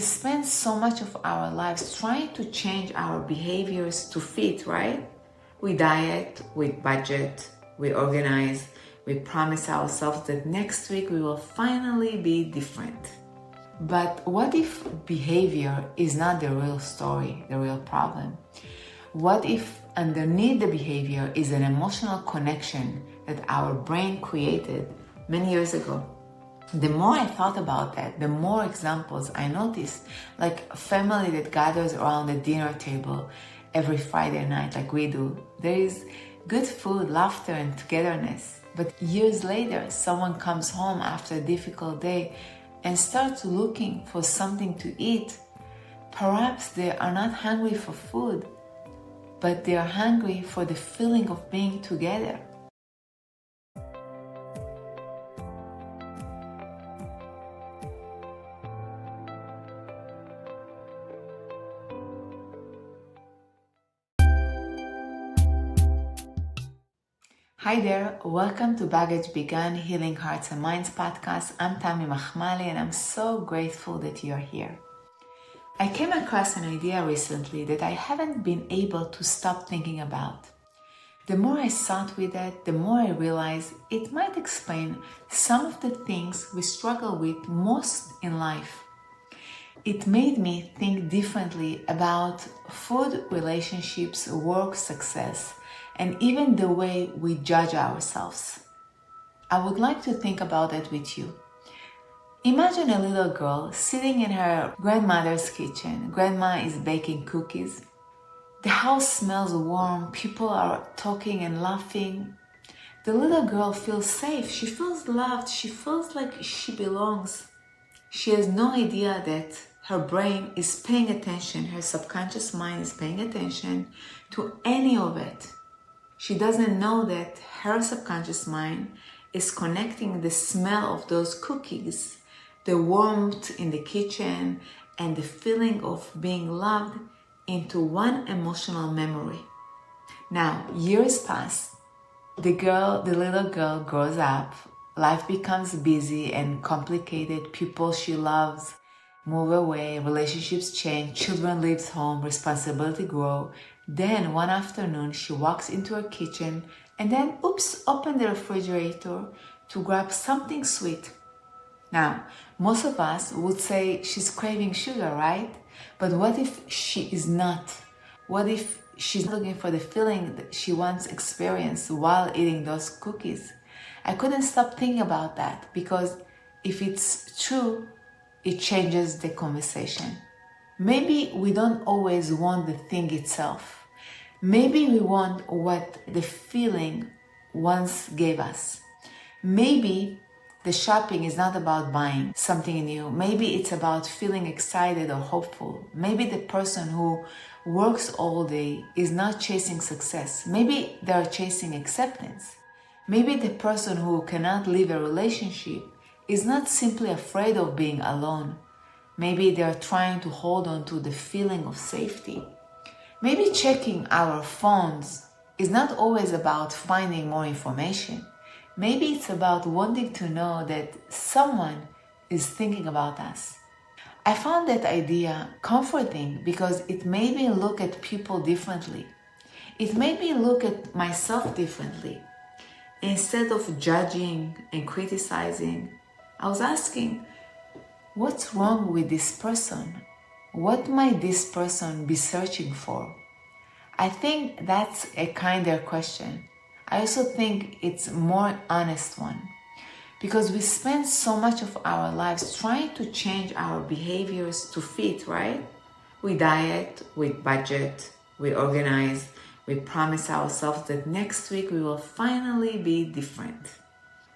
we spend so much of our lives trying to change our behaviors to fit, right? We diet, we budget, we organize, we promise ourselves that next week we will finally be different. But what if behavior is not the real story, the real problem? What if underneath the behavior is an emotional connection that our brain created many years ago? The more I thought about that, the more examples I noticed, like a family that gathers around the dinner table every Friday night like we do. There is good food, laughter, and togetherness. But years later, someone comes home after a difficult day and starts looking for something to eat. Perhaps they are not hungry for food, but they are hungry for the feeling of being together. Hi there, welcome to Baggage Begun Healing Hearts and Minds podcast. I'm Tami Mahmali and I'm so grateful that you're here. I came across an idea recently that I haven't been able to stop thinking about. The more I sat with it, the more I realized it might explain some of the things we struggle with most in life. It made me think differently about food, relationships, work, success, and even the way we judge ourselves. I would like to think about that with you. Imagine a little girl sitting in her grandmother's kitchen. Grandma is baking cookies. The house smells warm, people are talking and laughing. The little girl feels safe, she feels loved, she feels like she belongs. She has no idea that her brain is paying attention, her subconscious mind is paying attention to any of it. She doesn't know that her subconscious mind is connecting the smell of those cookies, the warmth in the kitchen, and the feeling of being loved into one emotional memory. Now, years pass. The little girl grows up. Life becomes busy and complicated. People she loves move away, relationships change, children leave home, responsibility grow. Then one afternoon she walks into her kitchen and then open the refrigerator to grab something sweet. Now, most of us would say she's craving sugar, right? But what if she is not? What if she's looking for the feeling that she once experienced while eating those cookies? I couldn't stop thinking about that because if it's true, it changes the conversation. Maybe we don't always want the thing itself. Maybe we want what the feeling once gave us. Maybe the shopping is not about buying something new. Maybe it's about feeling excited or hopeful. Maybe the person who works all day is not chasing success. Maybe they're chasing acceptance. Maybe the person who cannot leave a relationship is not simply afraid of being alone. Maybe they're trying to hold on to the feeling of safety. Maybe checking our phones is not always about finding more information. Maybe it's about wanting to know that someone is thinking about us. I found that idea comforting because it made me look at people differently. It made me look at myself differently. Instead of judging and criticizing, I was asking, what's wrong with this person? What might this person be searching for? I think that's a kinder question. I also think it's a more honest one because we spend so much of our lives trying to change our behaviors to fit, right? We diet, we budget, we organize, we promise ourselves that next week we will finally be different.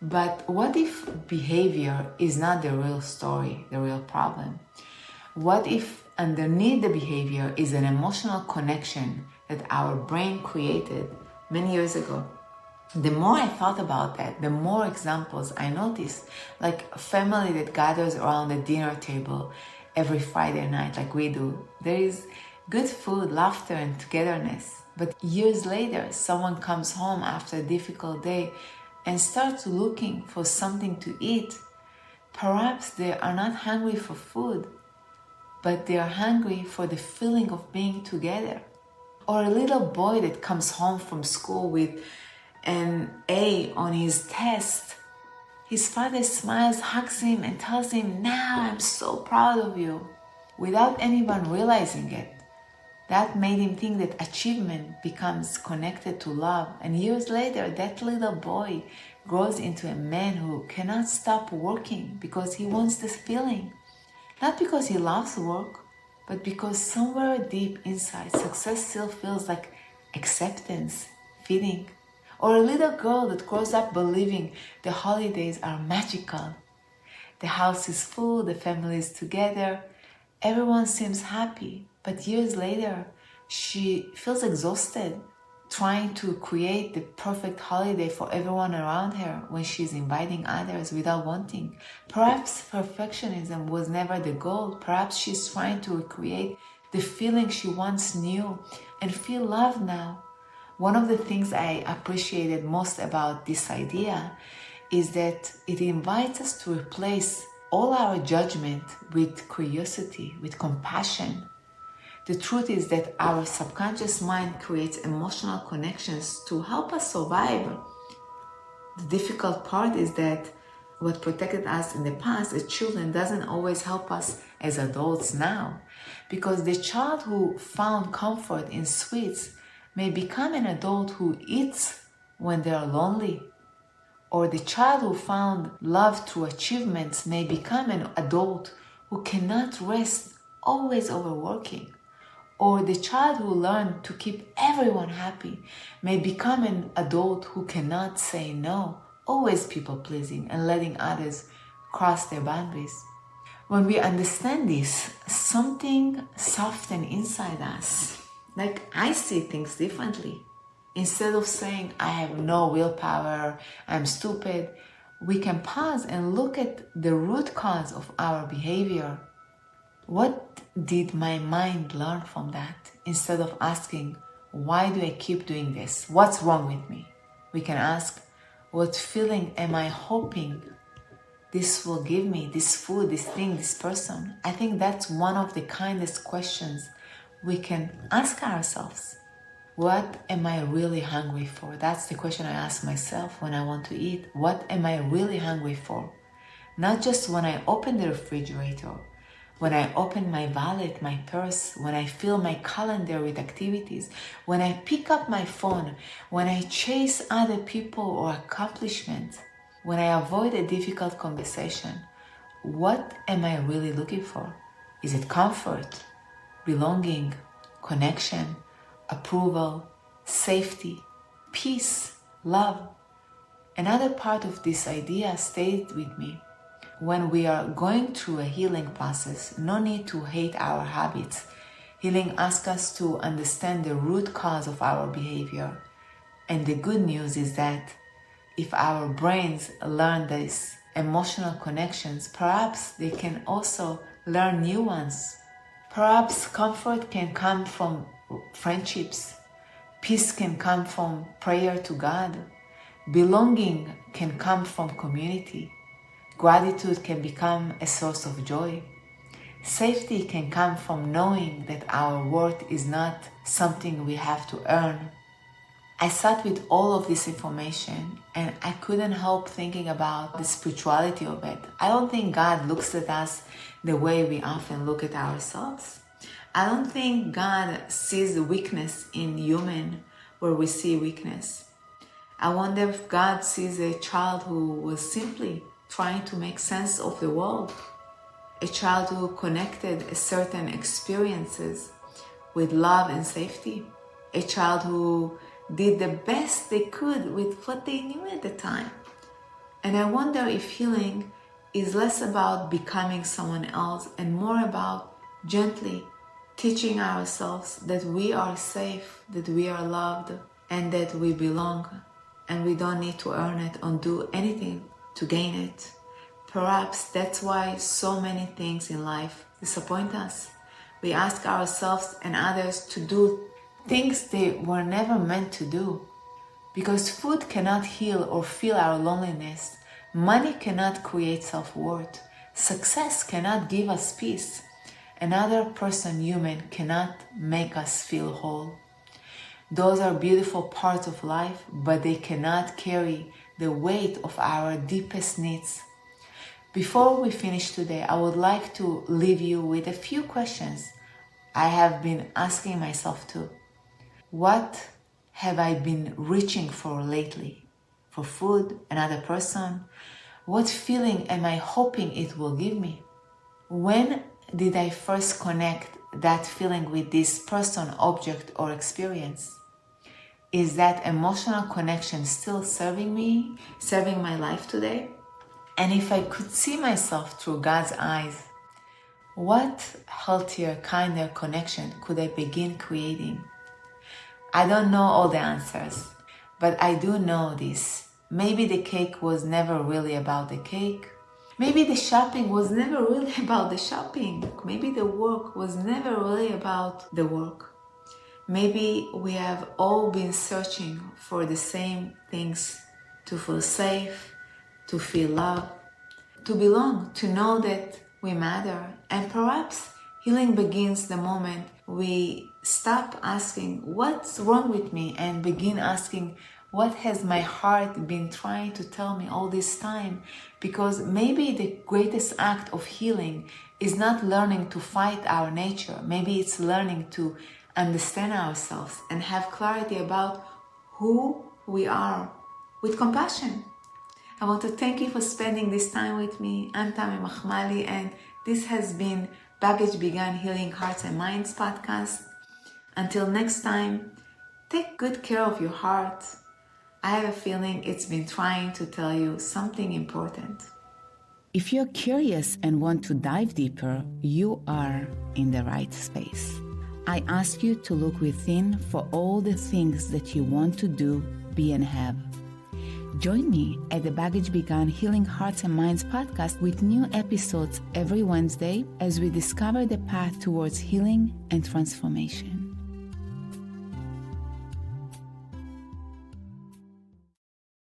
But what if behavior is not the real story, the real problem? What if underneath the behavior is an emotional connection that our brain created many years ago? The more I thought about that, the more examples I noticed, like a family that gathers around the dinner table every Friday night like we do. There is good food, laughter, and togetherness. But years later, someone comes home after a difficult day and starts looking for something to eat. Perhaps they are not hungry for food, but they are hungry for the feeling of being together. Or a little boy that comes home from school with an A on his test. His father smiles, hugs him, and tells him, "Now I'm so proud of you," without anyone realizing it. That made him think that achievement becomes connected to love, and years later, that little boy grows into a man who cannot stop working because he wants this feeling. Not because he loves work, but because somewhere deep inside, success still feels like acceptance, fitting. Or a little girl that grows up believing the holidays are magical. The house is full, the family is together, everyone seems happy. But years later, she feels exhausted trying to create the perfect holiday for everyone around her when she's inviting others without wanting. Perhaps perfectionism was never the goal. Perhaps she's trying to recreate the feeling she once knew and feel loved now. One of the things I appreciated most about this idea is that it invites us to replace all our judgment with curiosity, with compassion. The truth is that our subconscious mind creates emotional connections to help us survive. The difficult part is that what protected us in the past as children doesn't always help us as adults now. Because the child who found comfort in sweets may become an adult who eats when they are lonely. Or the child who found love through achievements may become an adult who cannot rest, always overworking. Or the child who learned to keep everyone happy may become an adult who cannot say no, always people-pleasing and letting others cross their boundaries. When we understand this, something softens inside us. Like I see things differently. Instead of saying, "I have no willpower, I'm stupid," we can pause and look at the root cause of our behavior. What did my mind learn from that? Instead of asking, "Why do I keep doing this? What's wrong with me?" we can ask, "What feeling am I hoping this will give me, this food, this thing, this person?" I think that's one of the kindest questions we can ask ourselves. What am I really hungry for? That's the question I ask myself when I want to eat. What am I really hungry for? Not just when I open the refrigerator, when I open my wallet, my purse, when I fill my calendar with activities, when I pick up my phone, when I chase other people or accomplishments, when I avoid a difficult conversation. What am I really looking for? Is it comfort, belonging, connection, approval, safety, peace, love? Another part of this idea stayed with me. When we are going through a healing process, no need to hate our habits. Healing asks us to understand the root cause of our behavior. And the good news is that if our brains learn these emotional connections, perhaps they can also learn new ones. Perhaps comfort can come from friendships. Peace can come from prayer to God. Belonging can come from community. Gratitude can become a source of joy. Safety can come from knowing that our worth is not something we have to earn. I sat with all of this information and I couldn't help thinking about the spirituality of it. I don't think God looks at us the way we often look at ourselves. I don't think God sees the weakness in human where we see weakness. I wonder if God sees a child who was simply trying to make sense of the world, a child who connected certain experiences with love and safety, a child who did the best they could with what they knew at the time. And I wonder if healing is less about becoming someone else and more about gently teaching ourselves that we are safe, that we are loved, and that we belong, and we don't need to earn it or do anything to gain it. Perhaps that's why so many things in life disappoint us. We ask ourselves and others to do things they were never meant to do. Because food cannot heal or fill our loneliness. Money cannot create self-worth. Success cannot give us peace. Another person, human, cannot make us feel whole. Those are beautiful parts of life, but they cannot carry the weight of our deepest needs. Before we finish today, I would like to leave you with a few questions I have been asking myself too. What have I been reaching for lately? For food, another person? What feeling am I hoping it will give me? When did I first connect that feeling with this person, object, or experience? Is that emotional connection still serving me, serving my life today? And if I could see myself through God's eyes, what healthier, kinder connection could I begin creating? I don't know all the answers, but I do know this. Maybe the cake was never really about the cake. Maybe the shopping was never really about the shopping. Maybe the work was never really about the work. Maybe we have all been searching for the same things: to feel safe, to feel love, to belong, to know that we matter. And perhaps healing begins the moment we stop asking, what's wrong with me? And begin asking, what has my heart been trying to tell me all this time? Because maybe the greatest act of healing is not learning to fight our nature. Maybe it's learning to understand ourselves and have clarity about who we are with compassion. I want to thank you for spending this time with me. I'm Tami Mahmali, and this has been Baggage Began Healing Hearts and Minds podcast. Until next time, take good care of your heart. I have a feeling it's been trying to tell you something important. If you're curious and want to dive deeper, you are in the right space. I ask you to look within for all the things that you want to do, be, and have. Join me at the Baggage Began Healing Hearts and Minds podcast with new episodes every Wednesday as we discover the path towards healing and transformation.